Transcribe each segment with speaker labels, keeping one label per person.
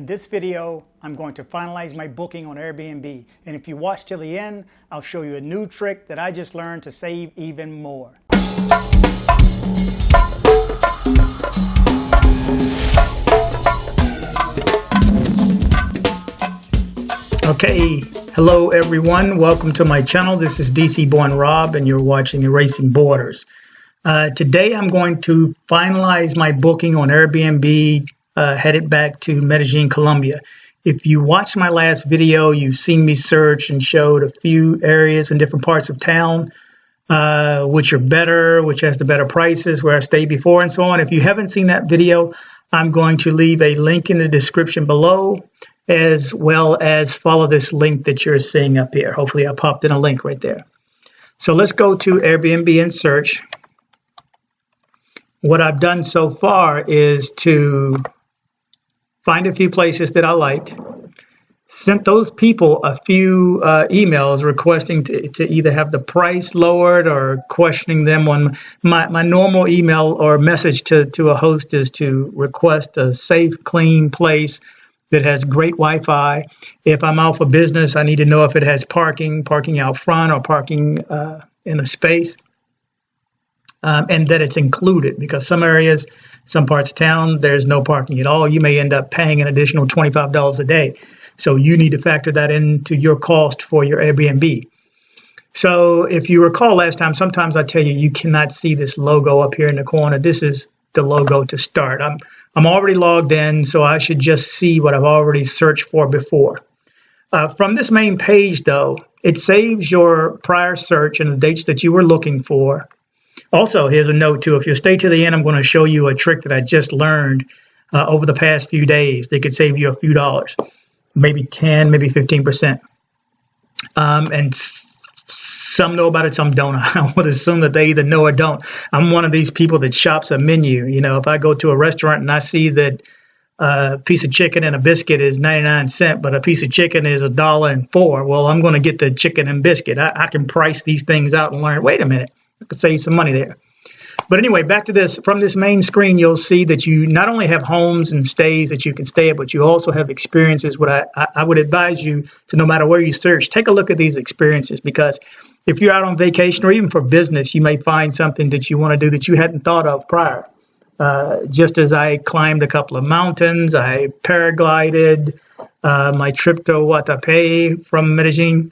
Speaker 1: In this video, I'm going to finalize my booking on Airbnb. And if you watch till the end, I'll show you a new trick that I just learned to save even more. Okay, hello everyone. Welcome to my channel. This is dcbornrob and you're watching Erasing Borders. Today I'm going to finalize my booking on Airbnb, headed back to Medellin, Colombia. If you watched my last video, you've seen me search and showed a few areas in different parts of town, which are better, which has the better prices, where I stayed before and so on. If you haven't seen that video, I'm going to leave a link in the description below, as well as follow this link that you're seeing up here. Hopefully I popped in a link right there. So let's go to Airbnb and search. What I've done so far is to find a few places that I liked, sent those people a few emails requesting to either have the price lowered or questioning them on my normal email or message to a host is to request a safe, clean place that has great Wi-Fi. If I'm out for business, I need to know if it has parking out front or parking in a space. And that it's included, because some areas, some parts of town, there's no parking at all. You may end up paying an additional $25 a day. So you need to factor that into your cost for your Airbnb. So if you recall last time, sometimes I tell you, you cannot see this logo up here in the corner. This is the logo to start. I'm already logged in, so I should just see what I've already searched for before. From this main page, though, it saves your prior search and the dates that you were looking for. Also, here's a note too. If you stay to the end, I'm going to show you a trick that I just learned over the past few days that could save you a few dollars, maybe 10, maybe 15%. And some know about it, some don't. I would assume that they either know or don't. I'm one of these people that shops a menu. You know, if I go to a restaurant and I see that a piece of chicken and a biscuit is 99 cents, but a piece of chicken is $1.04, well, I'm going to get the chicken and biscuit. I can price these things out and learn, wait a minute, I could save some money there. But anyway, back to this. From this main screen, you'll see that you not only have homes and stays that you can stay at, but you also have experiences. What I would advise you to, no matter where you search, take a look at these experiences, because if you're out on vacation or even for business, you may find something that you want to do that you hadn't thought of prior. Just as I climbed a couple of mountains, I paraglided, my trip to Guatapé from Medellin.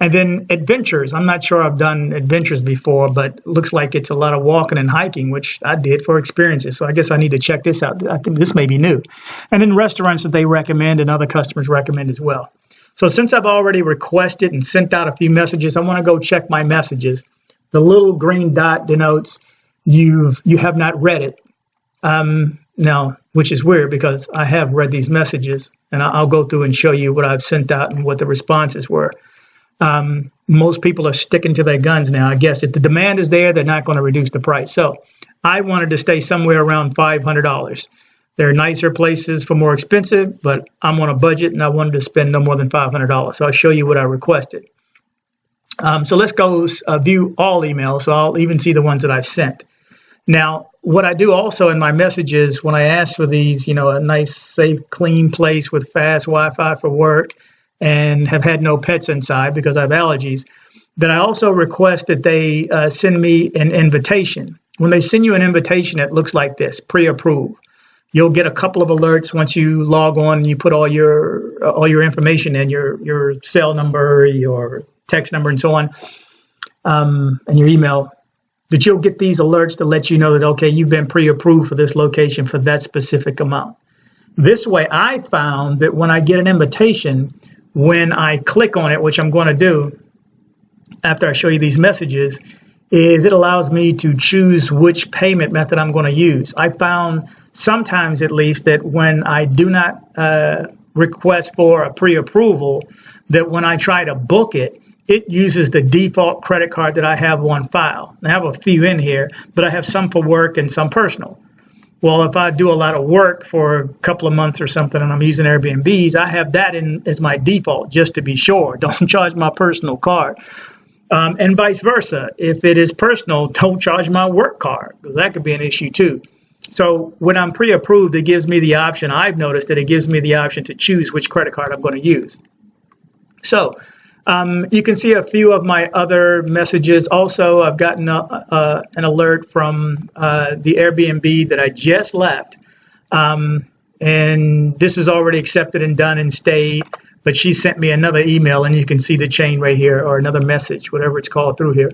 Speaker 1: And then adventures. I'm not sure I've done adventures before, but looks like it's a lot of walking and hiking, which I did for experiences. So I guess I need to check this out. I think this may be new. And then restaurants that they recommend and other customers recommend as well. So since I've already requested and sent out a few messages, I want to go check my messages. The little green dot denotes you have not read it. Now, which is weird because I have read these messages, and I'll go through and show you what I've sent out and what the responses were. Most people are sticking to their guns now. I guess if the demand is there, they're not going to reduce the price. So I wanted to stay somewhere around $500. There are nicer places for more expensive, but I'm on a budget and I wanted to spend no more than $500. So I'll show you what I requested. So let's go view all emails. So I'll even see the ones that I've sent. Now, what I do also in my messages when I ask for these, you know, a nice, safe, clean place with fast Wi-Fi for work, and have had no pets inside because I have allergies, that I also request that they send me an invitation. When they send you an invitation, it looks like this, pre-approved. You'll get a couple of alerts once you log on and you put all your information in, your cell number, your text number, and so on, and your email, that you'll get these alerts to let you know that, okay, you've been pre-approved for this location for that specific amount. This way, I found that when I get an invitation, when I click on it, which I'm going to do after I show you these messages, is it allows me to choose which payment method I'm going to use. I found sometimes, at least, that when I do not request for a pre-approval, that when I try to book it, it uses the default credit card that I have on file. I have a few in here, but I have some for work and some personal. Well, if I do a lot of work for a couple of months or something and I'm using Airbnbs, I have that in as my default, just to be sure. Don't charge my personal card. And vice versa. If it is personal, don't charge my work card, because that could be an issue too. So when I'm pre-approved, it gives me the option. I've noticed that it gives me the option to choose which credit card I'm going to use. So you can see a few of my other messages. Also, I've gotten an alert from the Airbnb that I just left. And this is already accepted and done and stayed. But she sent me another email, and you can see the chain right here, or another message, whatever it's called through here.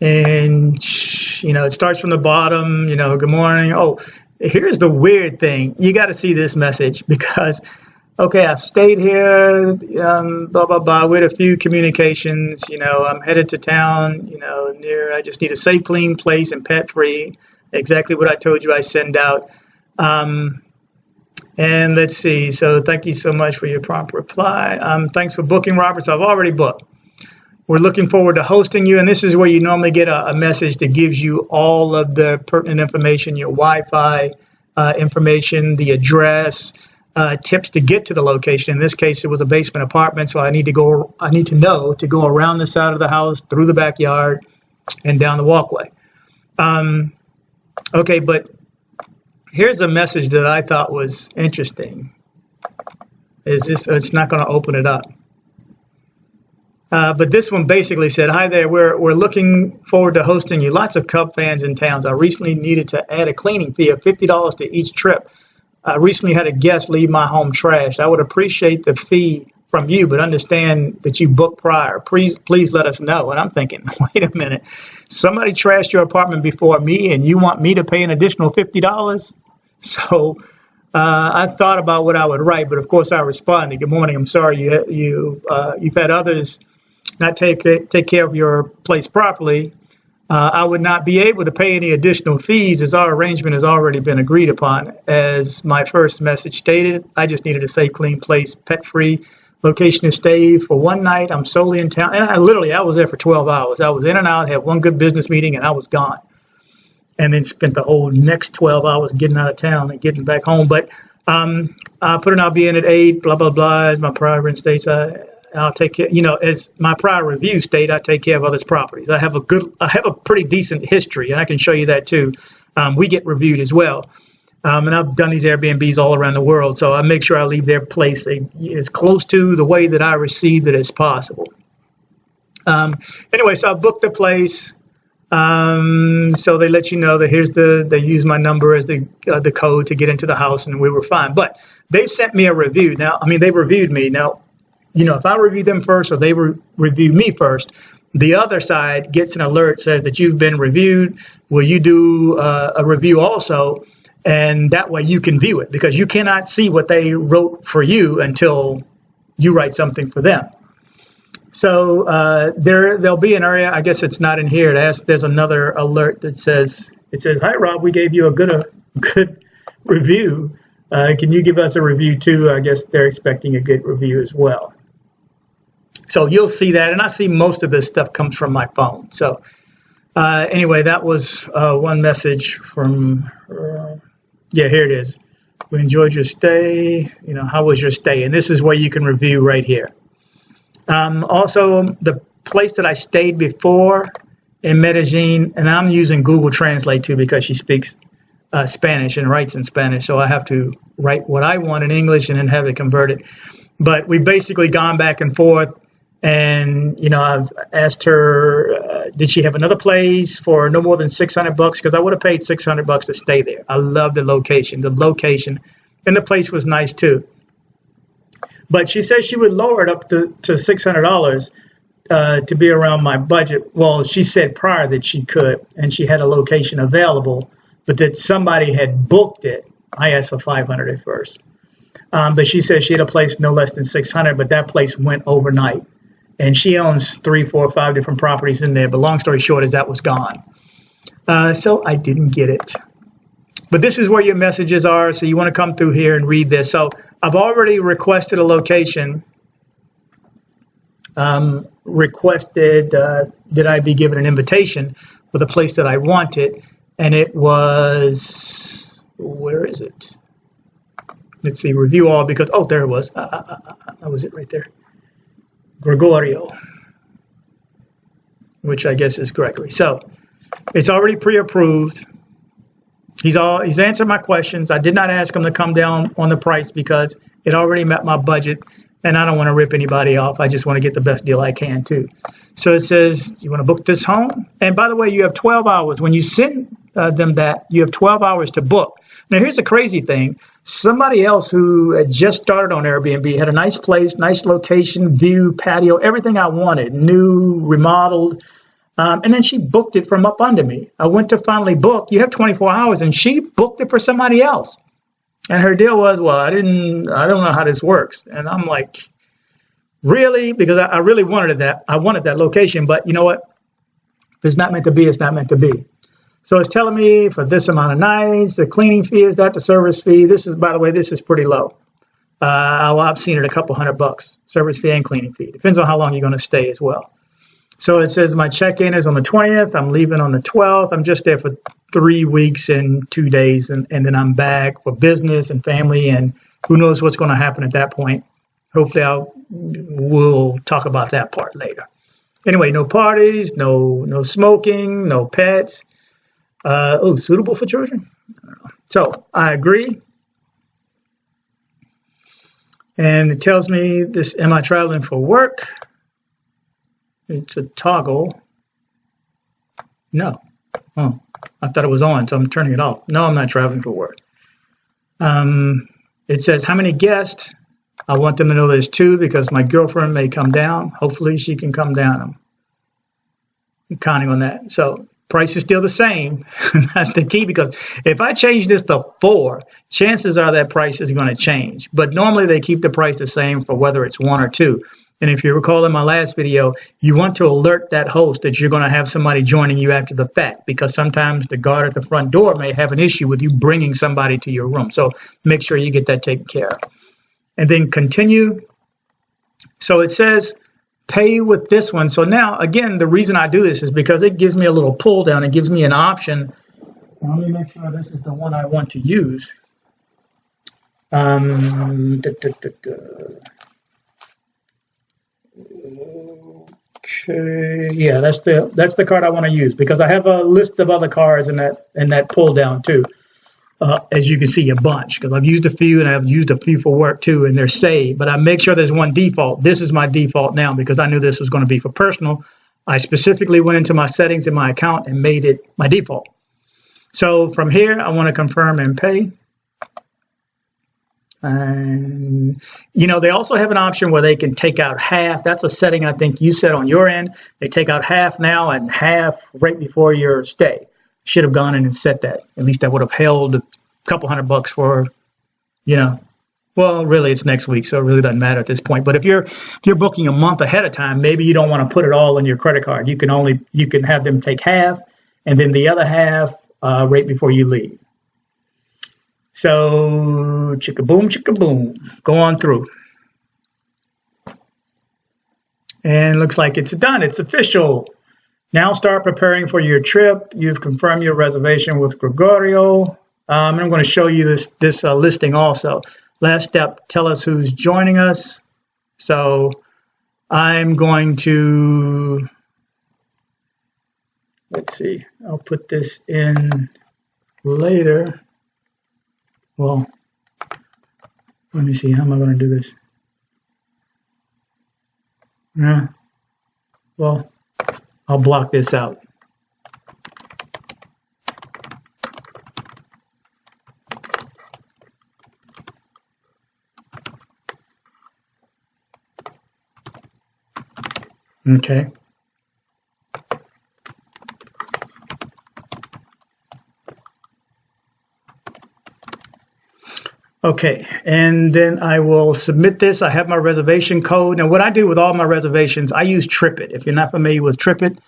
Speaker 1: And, it starts from the bottom, good morning. Oh, here's the weird thing. You got to see this message because, okay, I've stayed here, blah, blah, blah, with a few communications. I'm headed to town, I just need a safe, clean place and pet-free. Exactly what I told you I send out. And let's see. So thank you so much for your prompt reply. Thanks for booking, Robert. So I've already booked. We're looking forward to hosting you. And this is where you normally get a message that gives you all of the pertinent information, your Wi-Fi information, the address, tips to get to the location. In this case, it was a basement apartment. So I need to know to go around the side of the house, through the backyard, and down the walkway. Okay, but here's a message that I thought was interesting. It's not going to open it up. But this one basically said, hi there, we're looking forward to hosting you. Lots of Cub fans in towns. I recently needed to add a cleaning fee of $50 to each trip. I recently had a guest leave my home trashed. I would appreciate the fee from you, but understand that you booked prior. Please let us know. And I'm thinking, wait a minute. Somebody trashed your apartment before me, and you want me to pay an additional $50? So I thought about what I would write, but of course I responded. Good morning. I'm sorry you've had others not take care of your place properly. I would not be able to pay any additional fees as our arrangement has already been agreed upon. As my first message stated, I just needed a safe, clean place, pet-free, location to stay for one night. I'm solely in town. And I was there for 12 hours. I was in and out, had one good business meeting, and I was gone. And then spent the whole next 12 hours getting out of town and getting back home. But I put in, I'll be in at 8, blah, blah, blah, as my prior rent states. I'll take care, as my prior review state, I take care of others' properties. I have a pretty decent history, and I can show you that too. We get reviewed as well. And I've done these Airbnbs all around the world, so I make sure I leave their place as close to the way that I received it as possible. Anyway, so I booked the place. So they let you know that they use my number as the code to get into the house, and we were fine. But they've sent me a review. Now, they reviewed me. Now, if I review them first or they review me first, the other side gets an alert, says that you've been reviewed. Will you do a review also? And that way you can view it, because you cannot see what they wrote for you until you write something for them. So there'll be an area, I guess it's not in here, there's another alert that says, hi, Rob, we gave you a good review. Can you give us a review too? I guess they're expecting a good review as well. So you'll see that, and I see most of this stuff comes from my phone. So anyway, that was one message from here it is. We enjoyed your stay. How was your stay? And this is where you can review right here. Also, the place that I stayed before in Medellin, and I'm using Google Translate too because she speaks Spanish and writes in Spanish, so I have to write what I want in English and then have it converted. But we've basically gone back and forth, and I've asked her, did she have another place for no more than $600? Because I would have paid $600 to stay there. I love the location, and the place was nice too. But she said she would lower it up to $600 to be around my budget. Well, she said prior that she could, and she had a location available, but that somebody had booked it. I asked for $500 at first. But she said she had a place no less than $600, but that place went overnight. And she owns 3, 4, 5 different properties in there. But long story short is that was gone. So I didn't get it. But this is where your messages are. So you want to come through here and read this. So I've already requested a location. Requested that I be given an invitation for the place that I wanted. And it was, where is it? Let's see, review all, because, there it was. That was it right there. Gregorio, which I guess is Gregory. So It's already pre-approved. He's answered my questions. I did not ask him to come down on the price because it already met my budget, and I don't want to rip anybody off. I just want to get the best deal I can too. So it says, you want to book this home? And by the way, you have 12 hours. When you send them that, you have 12 hours to book. Now, here's the crazy thing. Somebody else who had just started on Airbnb had a nice place, nice location, view, patio, everything I wanted, new, remodeled. And then she booked it from up under me. I went to finally book. You have 24 hours, and she booked it for somebody else. And her deal was, well, I don't know how this works. And I'm like, really? Because I really wanted that. I wanted that location, but you know what? If it's not meant to be, it's not meant to be. So it's telling me for this amount of nights, the cleaning fee is that, the service fee. This is, by the way, this is pretty low. I've seen it a couple $100, service fee and cleaning fee. Depends on how long you're going to stay as well. So it says my check-in is on the 20th. I'm leaving on the 12th. I'm just there for 3 weeks and 2 days, and then I'm back for business and family, and who knows what's going to happen at that point. Hopefully we'll talk about that part later. Anyway, no parties, no smoking, no pets. Suitable for children? I don't know. So I agree. And it tells me this, am I traveling for work? It's a toggle. No. Oh, I thought it was on, so I'm turning it off. No, I'm not traveling for work. It says how many guests. I want them to know there's 2 because my girlfriend may come down. Hopefully she can come down. I'm counting on that. So price is still the same. That's the key, because if I change this to 4, chances are that price is going to change. But normally they keep the price the same for whether it's 1 or 2. And if you recall in my last video, you want to alert that host that you're going to have somebody joining you after the fact, because sometimes the guard at the front door may have an issue with you bringing somebody to your room. So make sure you get that taken care of. And then continue. So it says pay with this one. So now, again, the reason I do this is because it gives me a little pull down. It gives me an option. Let me make sure this is the one I want to use. Okay, yeah, that's the card I want to use, because I have a list of other cards in that pull down too. As you can see, a bunch, because I've used a few and I've used a few for work too, and they're saved. But I make sure there's one default. This is my default now because I knew this was going to be for personal. I specifically went into my settings in my account and made it my default. So from here, I want to confirm and pay. And, they also have an option where they can take out half. That's a setting I think you set on your end. They take out half now and half right before your stay. Should have gone in and set that. At least that would have held a couple $100 for, well, really it's next week, so it really doesn't matter at this point. But if you're booking a month ahead of time, maybe you don't want to put it all in your credit card. You can have them take half and then the other half right before you leave. So, chicka boom, go on through. And looks like it's done. It's official. Now start preparing for your trip. You've confirmed your reservation with Gregorio. I'm going to show you this listing also. Last step, tell us who's joining us. So I'm going to, let's see, I'll put this in later. Well, let me see, how am I going to do this? Well, I'll block this out. Okay. Okay, and then I will submit this. I have my reservation code. Now, what I do with all my reservations, I use TripIt. If you're not familiar with TripIt,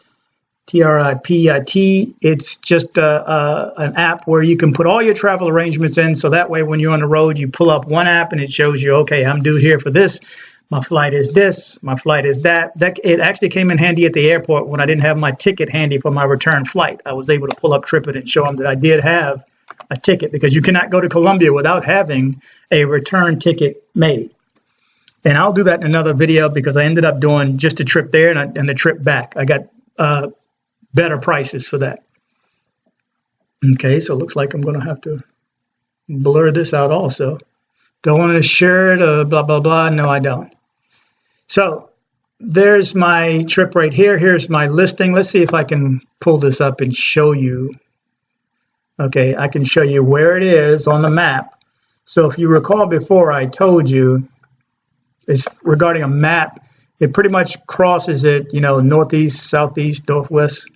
Speaker 1: TripIt, it's just an app where you can put all your travel arrangements in. So that way, when you're on the road, you pull up one app and it shows you, okay, I'm due here for this. My flight is this. My flight is that. It actually came in handy at the airport when I didn't have my ticket handy for my return flight. I was able to pull up TripIt and show them that I did have a ticket, because you cannot go to Colombia without having a return ticket made. And I'll do that in another video, because I ended up doing just a trip there and the trip back. I got better prices for that. Okay, so it looks like I'm going to have to blur this out also. Don't want to share it, blah, blah, blah. No, I don't. So there's my trip right here. Here's my listing. Let's see if I can pull this up and show you. Okay, I can show you where it is on the map. So if you recall before, I told you it's regarding a map. It pretty much crosses it, you know, northeast, southeast, northwest,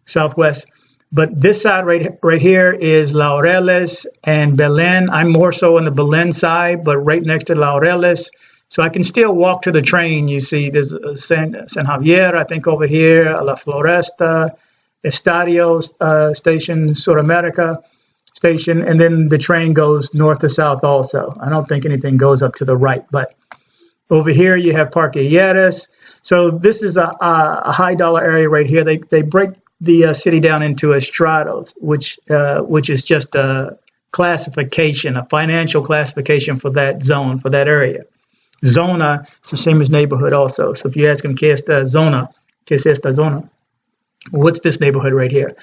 Speaker 1: southwest. But this side right here is Laureles and Belen. I'm more so on the Belen side, but right next to Laureles. So I can still walk to the train. You see, there's San Javier, I think, over here, La Floresta, Estadio Station, Sudamerica Station, and then the train goes north to south also. I don't think anything goes up to the right, but over here you have Parque Lleras. So this is a high dollar area right here. They break the city down into estrados, which is just a classification, a financial classification for that zone, for that area. Zona is the same as neighborhood also. So if you ask them, ¿Qué es esta zona? What's this neighborhood right here?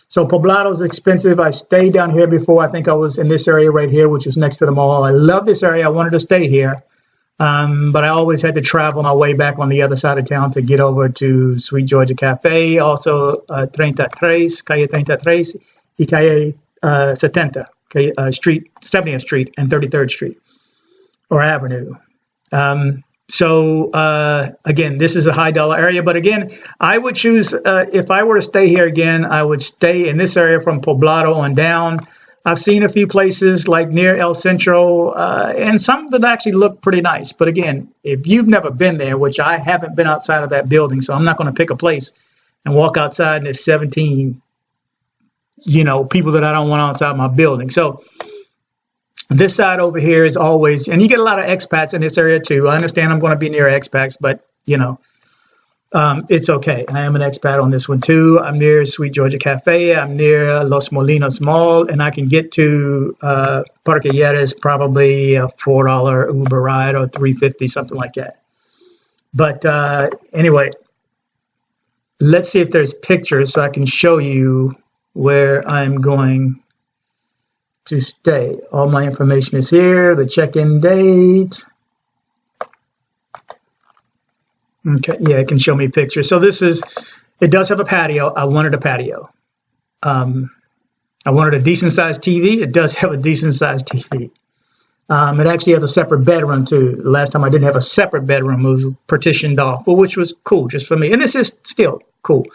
Speaker 1: So Poblado is expensive. I stayed down here before. I think I was in this area right here, which is next to the mall. I love this area. I wanted to stay here. But I always had to travel my way back on the other side of town to get over to Sweet Georgia Cafe, also 33, Calle 33, y Calle 70, okay, Street, 70th Street and 33rd Street, or Avenue. So again, this is a high dollar area, but again, I would choose, if I were to stay here again, I would stay in this area from Poblado on down. I've seen a few places like near El Centro, and some that actually look pretty nice. But again, if you've never been there, which I haven't been outside of that building, so I'm not going to pick a place and walk outside and there's 17, you know, people that I don't want outside my building. So this side over here is always, and you get a lot of expats in this area too. I understand I'm going to be near expats, but you know, it's okay. I am an expat on this one too. I'm near Sweet Georgia Cafe. I'm near Los Molinos Mall, and I can get to Parque Lleras probably a $4 Uber ride or $3.50, something like that. But anyway, let's see if there's pictures so I can show you where I'm going to stay. All my information is here. The check-in date. Okay, yeah, it can show me pictures. So this is, it does have a patio. I wanted a patio. I wanted a decent sized TV. It does have a decent sized TV. It actually has a separate bedroom too. The last time I didn't have a separate bedroom, it was partitioned off, well, which was cool just for me. And this is still cool.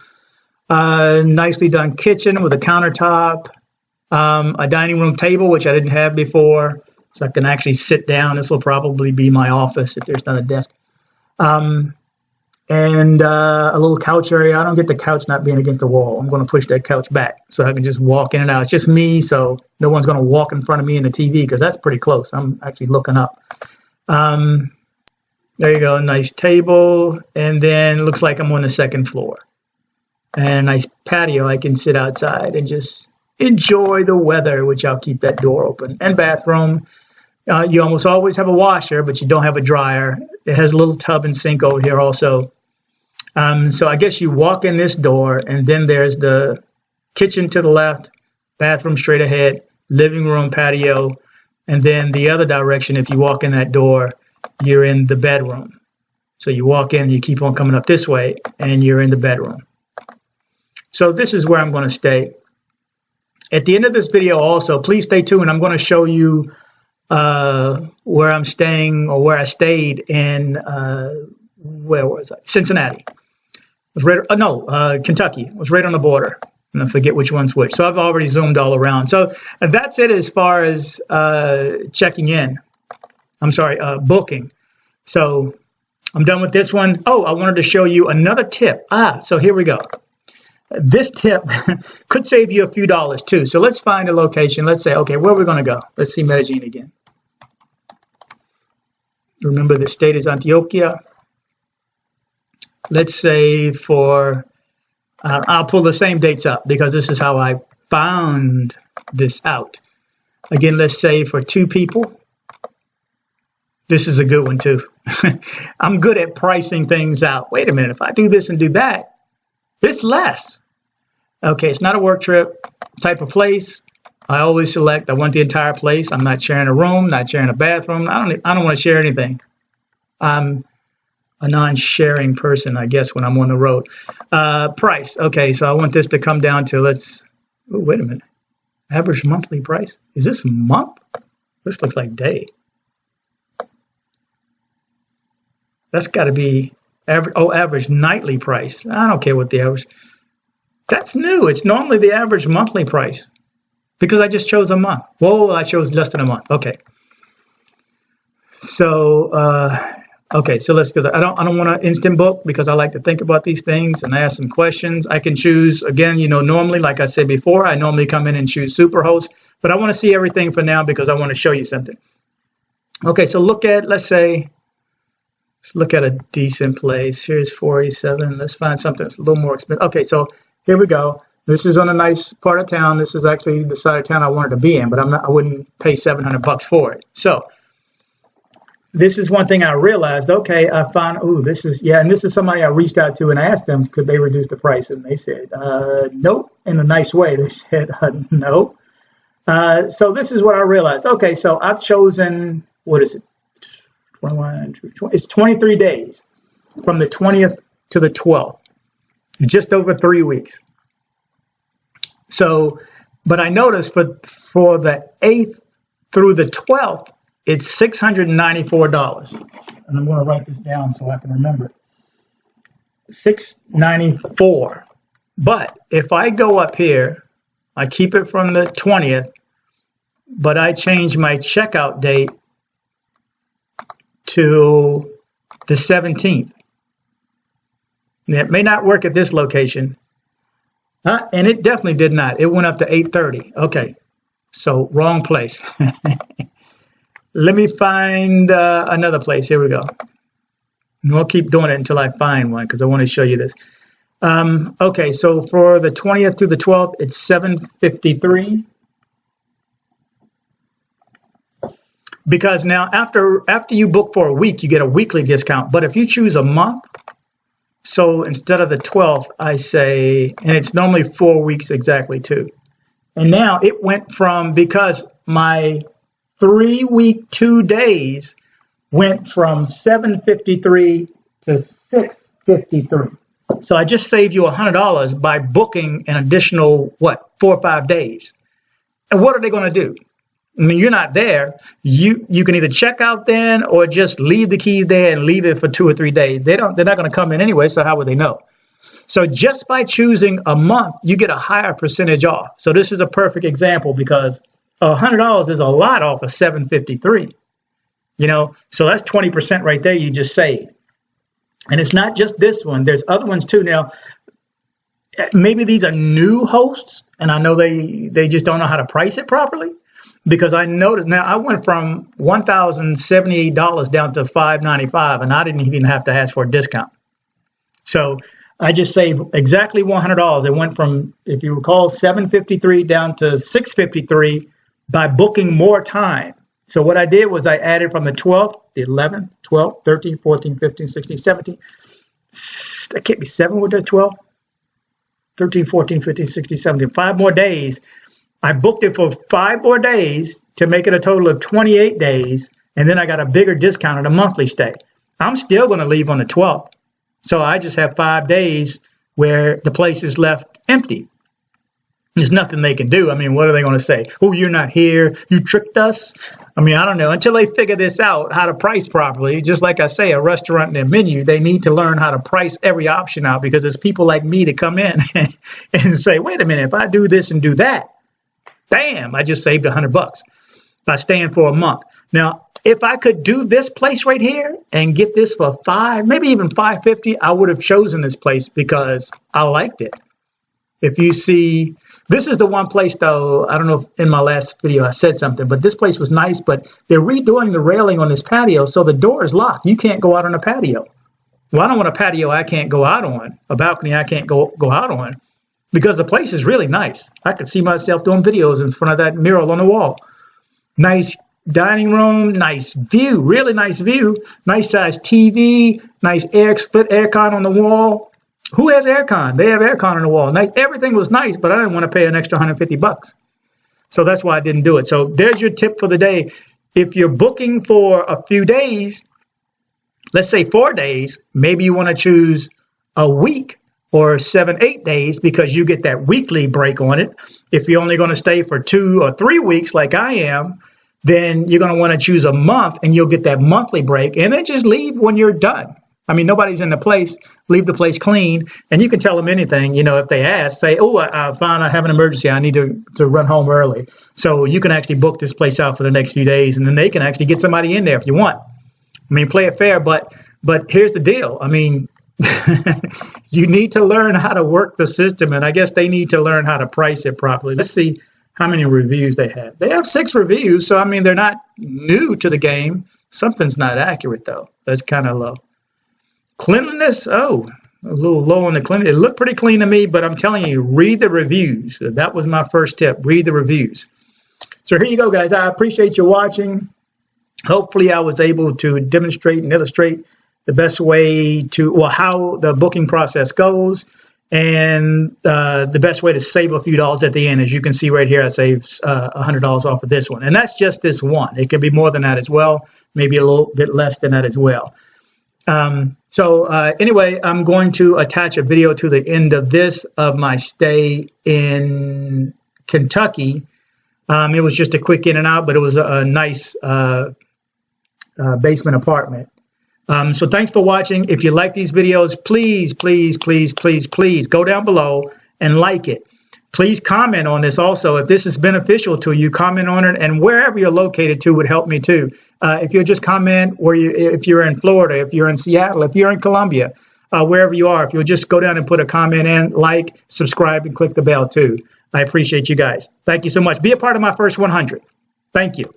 Speaker 1: Nicely done kitchen with a countertop, a dining room table, which I didn't have before. So I can actually sit down. This will probably be my office if there's not a desk. And a little couch area. I don't get the couch not being against the wall. I'm going to push that couch back so I can just walk in and out. It's just me, so no one's going to walk in front of me in the TV because that's pretty close. I'm actually looking up. There you go, nice table. And then it looks like I'm on the second floor. And a nice patio. I can sit outside and just enjoy the weather, which I'll keep that door open. And bathroom. You almost always have a washer, but you don't have a dryer. It has a little tub and sink over here also. So I guess you walk in this door, and then there's the kitchen to the left, bathroom straight ahead, living room, patio, and then the other direction, if you walk in that door, you're in the bedroom. So you walk in, you keep on coming up this way, and you're in the bedroom. So this is where I'm going to stay. At the end of this video also, please stay tuned. I'm going to show you where I'm staying, or where I stayed in, where was I? Cincinnati. It was right, Kentucky. It was right on the border. And I forget which one's which. So I've already zoomed all around. So that's it as far as checking in. I'm sorry, booking. So I'm done with this one. Oh, I wanted to show you another tip. So here we go. This tip could save you a few dollars too. So let's find a location. Let's say, okay, where are we going to go? Let's see Medellin again. Remember, the state is Antioquia. Let's say for, I'll pull the same dates up because this is how I found this out. Again, let's say for 2 people. This is a good one too. I'm good at pricing things out. Wait a minute, if I do this and do that, it's less. Okay, it's not a work trip. type of place, I always select, I want the entire place. I'm not sharing a room, not sharing a bathroom. I don't want to share anything. I'm a non-sharing person, I guess, when I'm on the road. Price. Okay, so I want this to come down to, wait a minute. Average monthly price. Is this month? This looks like day. That's got to be average. Oh, average nightly price. I don't care what the average. That's new. It's normally the average monthly price because I just chose a month. Whoa, I chose less than a month. Okay. So, so let's do that. I don't want to instant book because I like to think about these things and ask some questions. I can choose again, normally, like I said before, I normally come in and choose Superhost, but I want to see everything for now because I want to show you something. Okay, so let's look at a decent place. Here's 487. Let's find something that's a little more expensive. Okay, so here we go. This is on a nice part of town. This is actually the side of town I wanted to be in, but I wouldn't pay $700 for it. So this is one thing I realized. Okay, I found, and this is somebody I reached out to and asked them, could they reduce the price? And they said, nope, in a nice way. They said, no. So this is what I realized. Okay, so I've chosen, what is it? 21, it's 23 days from the 20th to the 12th, just over 3 weeks. So, but I noticed for the 8th through the 12th, it's $694. And I'm going to write this down so I can remember it. $694. But if I go up here, I keep it from the 20th, but I change my checkout date to the 17th. It may not work at this location. And it definitely did not. It went up to 8:30. Okay, so wrong place. Let me find another place. Here we go. And we'll keep doing it until I find one because I want to show you this. Okay, so for the 20th through the 12th, it's $753. Because now after you book for a week, you get a weekly discount. But if you choose a month, so instead of the 12th, I say, and it's normally 4 weeks exactly too. And now it went from, because my 3 week 2 days went from $753 to $653. So I just saved you $100 by booking an additional, 4 or 5 days. And what are they going to do? I mean, you're not there. You can either check out then or just leave the keys there and leave it for 2 or 3 days. They're not going to come in anyway, so how would they know? So just by choosing a month, you get a higher percentage off. So this is a perfect example because $100 is a lot off of $753. So that's 20% right there you just saved. And it's not just this one. There's other ones too. Now, maybe these are new hosts, and I know they just don't know how to price it properly. Because I noticed now I went from $1,078 down to $595, and I didn't even have to ask for a discount. So I just saved exactly $100. It went from, if you recall, $753 down to $653 by booking more time. So what I did was I added from the 12th, the 11th, 12th, 13th, 14th, 15th, 16th, 17th. That can't be 7 with the 12th. 13, 14, 15, 16, 17. 5 more days. I booked it for 5 more days to make it a total of 28 days, and then I got a bigger discount on a monthly stay. I'm still going to leave on the 12th, so I just have 5 days where the place is left empty. There's nothing they can do. I mean, what are they going to say? Oh, you're not here. You tricked us. I mean, I don't know. Until they figure this out, how to price properly, just like I say, a restaurant and their menu, they need to learn how to price every option out because there's people like me that come in and say, wait a minute, if I do this and do that, bam, I just saved $100 by staying for a month. Now, if I could do this place right here and get this for $5, maybe even $550, I would have chosen this place because I liked it. If you see, this is the one place though, I don't know if in my last video I said something, but this place was nice, but they're redoing the railing on this patio, so the door is locked. You can't go out on a patio. Well, I don't want a patio I can't go out on, a balcony I can't go out on. Because the place is really nice. I could see myself doing videos in front of that mural on the wall. Nice dining room, nice view, really nice view. Nice size TV, nice split aircon on the wall. Who has aircon? They have aircon on the wall. Nice. Everything was nice, but I didn't want to pay an extra $150. So that's why I didn't do it. So there's your tip for the day. If you're booking for a few days, let's say 4 days, maybe you want to choose a week or 7, 8 days because you get that weekly break on it. If you're only going to stay for 2 or 3 weeks like I am, then you're going to want to choose a month and you'll get that monthly break, and then just leave when you're done. I mean, nobody's in the place. Leave the place clean, and you can tell them anything. You know, if they ask, say, "Oh, I found I have an emergency. I need to run home early." So you can actually book this place out for the next few days, and then they can actually get somebody in there if you want. I mean, play it fair, but here's the deal. I mean, you need to learn how to work the system, and I guess they need to learn how to price it properly. Let's see how many reviews they have. They have 6 reviews, so I mean, they're not new to the game. Something's not accurate though. That's kind of low. Cleanliness, oh, a little low on the clean. It looked pretty clean to me, but I'm telling you, read the reviews. That was my first tip. Read the reviews. So here you go, guys. I appreciate you watching. Hopefully I was able to demonstrate and illustrate the best way to, well, how the booking process goes, and the best way to save a few dollars at the end. As you can see right here, I saved $100 off of this one. And that's just this one. It could be more than that as well, maybe a little bit less than that as well. Anyway, I'm going to attach a video to the end of this of my stay in Kentucky. It was just a quick in and out, but it was a nice basement apartment. So thanks for watching. If you like these videos, please, please, please, please, please go down below and like it. Please comment on this also. If this is beneficial to you, comment on it, and wherever you're located to would help me too. If you'll just comment if you're in Florida, if you're in Seattle, if you're in Colombia, wherever you are, if you'll just go down and put a comment in, like, subscribe, and click the bell too. I appreciate you guys. Thank you so much. Be a part of my first 100. Thank you.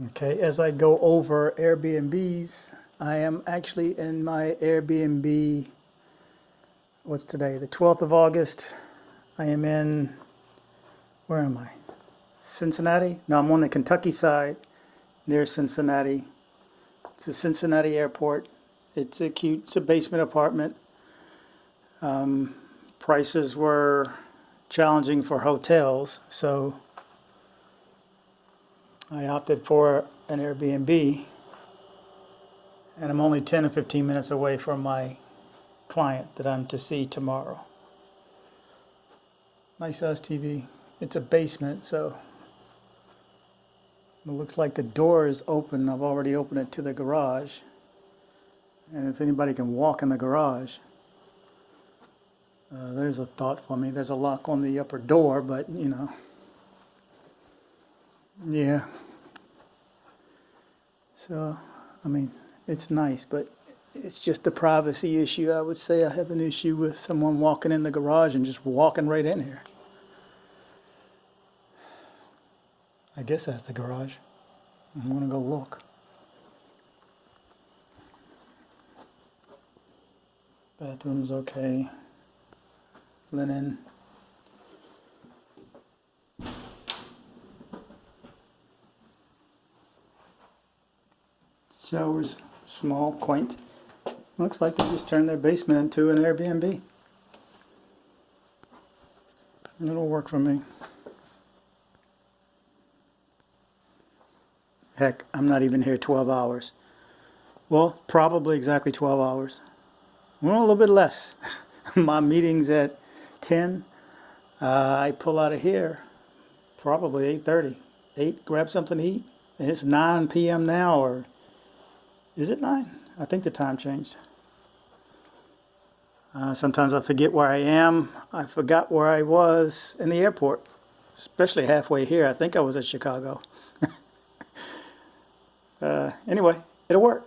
Speaker 1: Okay, as I go over Airbnbs, I am actually in my Airbnb, what's today, the 12th of August. I am in, where am I? Cincinnati? No, I'm on the Kentucky side, near Cincinnati. It's a Cincinnati airport. It's a basement apartment. Prices were challenging for hotels, so I opted for an Airbnb, and I'm only 10 or 15 minutes away from my client that I'm to see tomorrow. Nice size TV. It's a basement, so it looks like the door is open. I've already opened it to the garage, and if anybody can walk in the garage, there's a thought for me. There's a lock on the upper door, but you know, yeah. So, I mean, it's nice, but it's just a privacy issue. I would say I have an issue with someone walking in the garage and just walking right in here. I guess that's the garage. I'm going to go look. Bathroom's okay. Linen. Shower's small, quaint. Looks like they just turned their basement into an Airbnb. It'll work for me. Heck, I'm not even here 12 hours. Well, probably exactly 12 hours. Well, a little bit less. My meeting's at 10. I pull out of here probably 8:30. 8, grab something to eat. And it's 9 p.m. now, or is it 9? I think the time changed. Sometimes I forget where I am. I forgot where I was in the airport, especially halfway here. I think I was at Chicago. Anyway, it'll work.